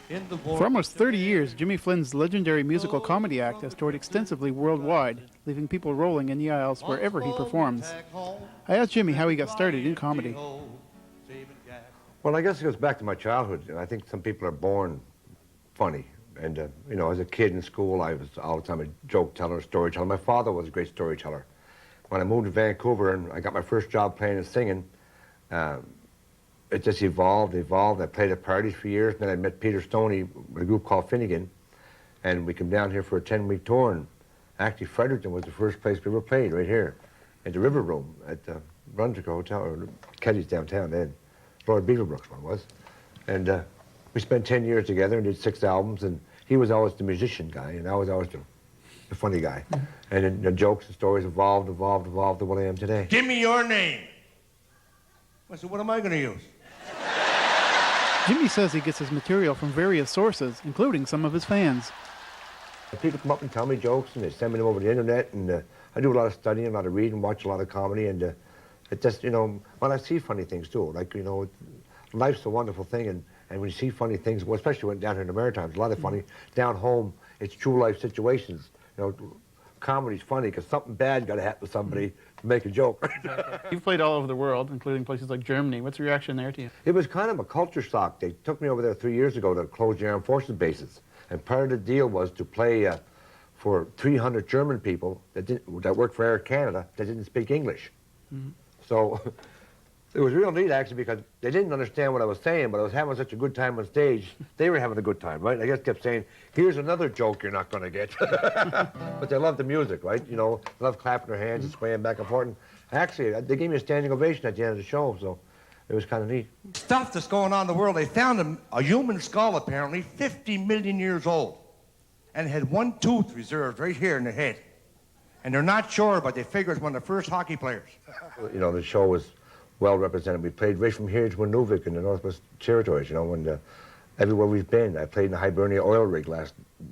For almost 30 years, Jimmy Flynn's legendary musical comedy act has toured extensively worldwide, leaving people rolling in the aisles wherever he performs. I asked Jimmy how he got started in comedy. Well, I guess it goes back to my childhood. I think some people are born funny. And, you know, as a kid in school, I was all the time a joke teller, storyteller. My father was a great storyteller. When I moved to Vancouver and I got my first job playing and singing, it just evolved. I played at parties for years, and then I met Peter Stoney with a group called Finnegan, and we came down here for a 10-week tour, and actually Fredericton was the first place we ever played, right here, at the River Room at the Brunswick Hotel, or Keddy's downtown then. Lord Beaverbrook's one was. And we spent 10 years together and did 6 albums, and he was always the musician guy, and I was always the funny guy. And then the jokes and stories evolved to what I am today. Give me your name. I said, what am I going to use? Jimmy says he gets his material from various sources, including some of his fans. People come up and tell me jokes, and they send me them over the internet, and I do a lot of studying, a lot of reading, watch a lot of comedy, and it just, you know, when I see funny things too, like, you know, life's a wonderful thing, and when you see funny things, well, especially when down here in the Maritimes, a lot of funny. Down home, it's true life situations. You know, comedy's funny because something bad got to happen to somebody to make a joke. You've played all over the world, including places like Germany. What's the reaction there to you? It was kind of a culture shock. They took me over there 3 years ago to close the armed forces bases. And part of the deal was to play for 300 German people that worked for Air Canada that didn't speak English. So it was real neat, actually, because they didn't understand what I was saying, but I was having such a good time on stage. They were having a good time, right? I just kept saying, here's another joke you're not going to get. But they loved the music, right? You know, they loved clapping their hands and swaying back and forth. And actually, they gave me a standing ovation at the end of the show, so it was kind of neat. Stuff that's going on in the world. They found a human skull, apparently, 50 million years old. And it had one tooth reserved right here in the head. And they're not sure, but they figure it's one of the first hockey players. You know, the show was well represented. We played right from here to Nunavut in the Northwest Territories, you know, and everywhere we've been. I played in the Hibernia oil rig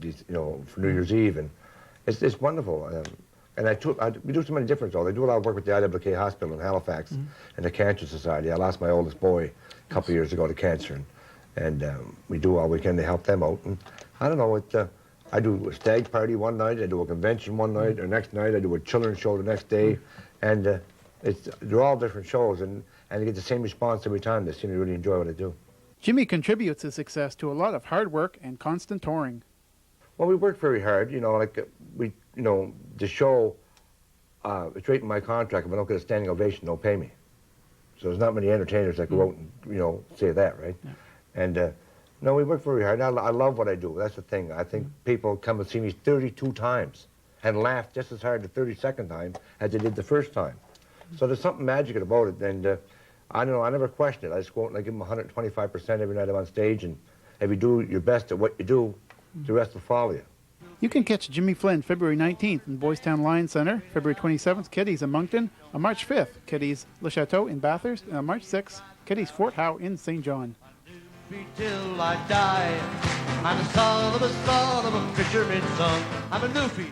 you know, for New Year's Eve, and it's wonderful. And we do so many different shows. I do a lot of work with the IWK Hospital in Halifax and the Cancer Society. I lost my oldest boy a couple of years ago to cancer, and we do all we can to help them out. And I don't know, I do a stag party one night, I do a convention one night, or next night I do a children's show the next day, and they're all different shows, and they get the same response every time. They seem to really enjoy what I do. Jimmy contributes his success to a lot of hard work and constant touring. Well, we work very hard, you know, like you know, the show, it's right in my contract. If I don't get a standing ovation, don't pay me. So there's not many entertainers that go out and, you know, say that, right? Yeah. And no, we work very hard. I love what I do. That's the thing. I think people come and see me 32 times and laugh just as hard the 32nd time as they did the first time. So there's something magical about it, and I don't know, I never question it. I just go out and I give them 125% every night I'm on stage, and if you do your best at what you do, the rest will follow you. You can catch Jimmy Flynn February 19th in Boys Town Lions Centre, February 27th, Keddy's in Moncton, on March 5th, Keddy's Le Chateau in Bathurst, and on March 6th, Keddy's Fort Howe in St. John. Till I die, I'm the son of a fisherman's son. I'm a Newfie.